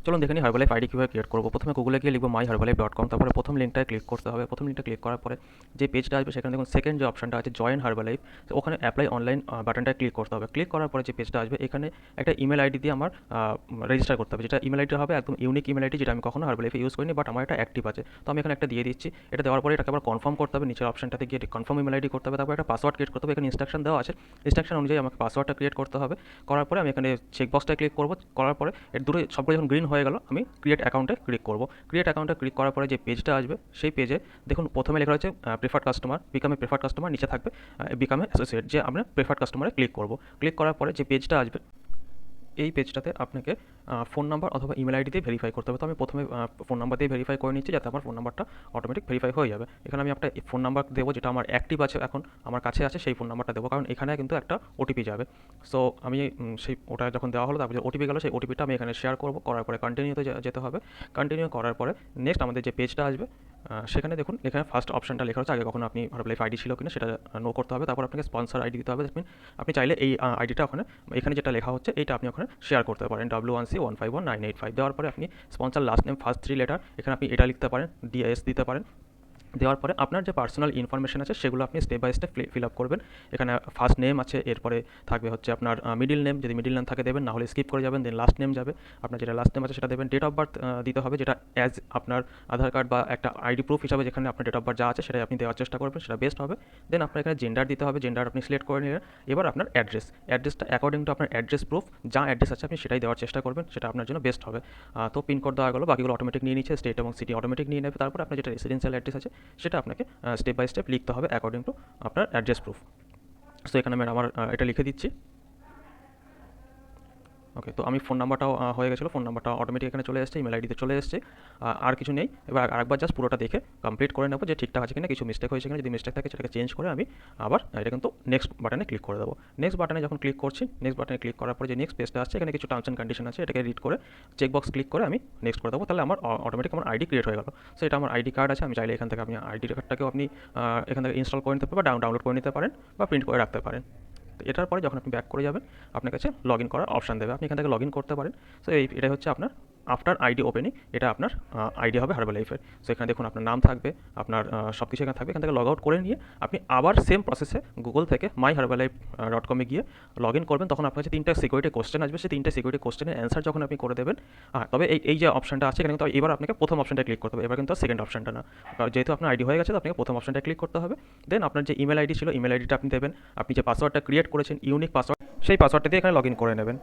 চলুন দেখে নিই হার্বালাইফ আইডি কীভাবে ক্রিয়েট করবো। প্রথমে গুগলে গিয়ে লিখবো myherbalife.com, তারপরে প্রথম লিঙ্কটায় ক্লিক করতে হবে। প্রথম লিঙ্কটা ক্লিক করার পরে যে পেজটা আসবে সেখানে দেখুন সেকেন্ড যে অপশনটা আছে জয়েন হার্বালাইফ, ওখানে অ্যাপ্লাই অনলাইন বাটনটায় ক্লিক করতে হবে। ক্লিক করার পরে যে পেজটা আসবে এখানে একটা ইমেল আইডি দিয়ে আমার রেজিস্টার করতে হবে, যেটা ইমেল আইডি হবে একদম ইউনিক ইমেল আইডি, যেটা আমি কখনো হার্বালাইফে ইউজ করিনি, বাট আমার এটা অ্যাক্টিভ আছে। তো আমি এখানে একটা দিয়ে দিচ্ছি। এটা দেওয়ার পরে এটাকে আবার কনফার্ম করতে হবে, নিচের অপশনটাতে গিয়ে কনফার্ম ইমেল আইডি করতে হবে। তারপর একটা পাসওয়ার্ড ক্রিয়েট করতে হবে, এখানে ইনস্ট্রাকশন দেওয়া আছে, ইনস্ট্রাকশন অনুযায়ী আমাকে পাসওয়ার্ডটা ক্রিয়েট করতে হবে। করার পরে আমি এখানে চেকবক্সটা ক্লিক করবো। করার পরে এর দূরে সবগুলো যখন গ্রিন হয়ে গেল আমি ক্রিয়েট অ্যাকাউন্টে ক্লিক করব। ক্রিয়েট অ্যাকাউন্টে ক্লিক করার পরে যে পেজটা আসবে সেই পেজে দেখুন প্রথমে লেখা রয়েছে preferred customer, become a preferred customer, নিচে থাকবে বিকাম এ অ্যাসোসিয়েট, যে আমরা প্রেফার্ড কাস্টমারে ক্লিক করব। ক্লিক করার পরে যে পেজটা আসবে এই পেজটাতে আপনাকে ফোন নাম্বার অথবা ইমেল আইডি দিয়ে ভেরিফাই করতে হবে। তো আমি প্রথমে ফোন নাম্বার দিয়ে ভেরিফাই করে নিচ্ছি, যাতে আমার ফোন নাম্বারটা অটোমেটিক ভেরিফাই হয়ে যাবে। এখানে আমি একটা ফোন নাম্বার দেবো যেটা আমার অ্যাক্টিভ আছে, এখন আমার কাছে আছে, সেই ফোন নাম্বারটা দেবো, কারণ এখানে কিন্তু একটা ওটিপি যাবে। সো আমি সেই ওটা যখন দেওয়া হলো তারপর যে ওটিপি গেল সেই ওটিপিটা আমি এখানে শেয়ার করবো। করার পরে কন্টিনিউতে যেতে হবে। কন্টিনিউ করার পরে নেক্সট আমাদের যে পেজটা আসবে সেখানে দেখুন এখানে ফার্স্ট অপশনটা লেখা হচ্ছে আগে কখনো আপনি হার্বালাইফ আইডি ছিল কিনা সেটা নো করতে হবে। তারপর আপনাকে স্পন্সর আইডি দিতে হবে। আপনি চাইলে এই আইডিটা এখানে যেটা লেখা হচ্ছে এইটা আপনি ওখানে শেয়ার করতে পারেন, W1C151985 দেওয়ার পরে আপনি sponsor last name first 3 letter এখানে আপনি এটা লিখতে পারেন, ডিএস দিতে পারেন। দেওয়ার পরে আপনার যে পার্সোনাল ইনফরমেশন আছে সেগুলো আপনি step by step fill up করবেন। এখানে ফার্স্ট নেম আছে, এরপরে থাকবে হচ্ছে আপনার মিডিল নেম, যদি মিডিল নেম থাকে দেবেন, না হলে স্কিপ করে যাবেন। দেন লাস্ট নেম যাবে, আপনার যেটা লাস্ট নেম আছে সেটা দেবেন। ডেট অফ বার্থ দিতে হবে, যেটা অ্যাজ আপনার আধার কার্ড বা একটা আইডি প্রুফ হিসাবে যেখানে আপনার ডেট অফ বার্থ যা আছে সেটাই আপনি দেওয়ার চেষ্টা করবেন, সেটা বেস্ট হবে। দেন আপনার এখানে জেন্ডার দিতে হবে, জেন্ডার আপনি সিলেক্ট করে নিলেন। এবার আপনার অ্যাড্রেসটা অ্যাকর্ডিং টু আপনার অ্যাড্রেস প্রুফ যা অ্যাড্রেস আছে আপনি সেটাই দেওয়ার চেষ্টা করবেন, সেটা আপনার জন্য বেস্ট হবে। তো পিনকোড দেওয়া গেলো, বাকিগুলো অটোমেটিক নিয়ে নিচ্ছে, স্টেট এবং সিটি অটোমেটিক নিয়ে নেবে। তারপর আপনার যেটা রেসিডেন্সিয়াল অ্যাড্রেস আছে সেটা আপনাকে স্টেপ বাই স্টেপ লিখতে হবে অ্যাকর্ডিং টু আপনার অ্যাড্রেস প্রুফ। সো এখানে আমি আমার এটা লিখে দিচ্ছি। ওকে, তো আমি ফোন নাম্বারটাও হয়ে গেছিলো, ফোন নাম্বারটা অটোমেটিক এখানে চলে এসেছে, ইমেল আইডিতে চলে এসেছে। আর কিছু নেই। এবার আরেকবার জাস্ট পুরোটা দেখে কমপ্লিট করে নেবো যে ঠিকঠাক আছে কিনা, কিছু মিস্টেক হয়েছে কিনা। যদি মিস্টেক থাকে সেটাকে চেঞ্জ করে আমি আবার এটা কিন্তু নেক্সট বাটনে ক্লিক করে দেবো। নেক্সট বাটনে যখন ক্লিক করছি, নেক্সট বাটনে ক্লিক করার পরে যে নেক্সট পেজটা আসছে এখানে কিছু টার্মস অ্যান্ড কন্ডিশন আছে, এটাকে রিড করে চেকবক্স ক্লিক করে আমি নেক্সট করে দেবো। তাহলে আমার অটোমেটিক আমার আইডি ক্রিয়েট হয়ে গেল। সো এটা আমার আইডি কার্ড আছে, আমি চাইলে এখান থেকে আপনি আইডি কার্ডটাকেও আপনি এখান থেকে ইনস্টল করে নিতে পারেন বা ডাউনলোড করে নিতে পারেন বা প্রিন্ট করে রাখতে পারেন। তো এটার পরে যখন আপনি ব্যাক করে যাবেন আপনার কাছে লগ ইন করার অপশান দেবে, আপনি এখান থেকে লগ ইন করতে পারেন। সো এটাই হচ্ছে আপনার আফটার আইডি ওপেনিং, এটা আপনার আইডি হবে হার্বালাইফের। সো এখানে দেখুন আপনার নাম থাকবে, আপনার সব কিছু এখানে থাকবে। এখান থেকে লগ আউট করে নিয়ে আপনি আবার সেম প্রসেসে গুগল থেকে myherbalife.com গিয়ে লগ ইন করবেন। তখন আপনার কাছে 3টা সিকিউরিটি কোশ্চেন আসবে, সেই 3টে সিকিউরিটি কোশ্চেনের অ্যান্সার যখন আপনি করে দেবেন, তবে এই যে অপশনটা আছে এখানে কিন্তু এবার আপনাকে প্রথম অপশনটা ক্লিক করতে হবে, এবার কিন্তু সেকেন্ড অপশনটা না। যেহেতু আপনার আইডি হয়ে গেছে তো আপনাকে প্রথম অপশনটা ক্লিক করতে হবে। দেন আপনার যে ইমেল আইডি ছিল ইমেল আইডিটা আপনি দেবেন, আপনি যে পাসওয়ার্ডটা ক্রিয়েট করেছেন ইউনিক পাসওয়ার্ড, সেই পাসওয়ার্ডটা দিয়ে এখানে লগ ইন করে নেবেন।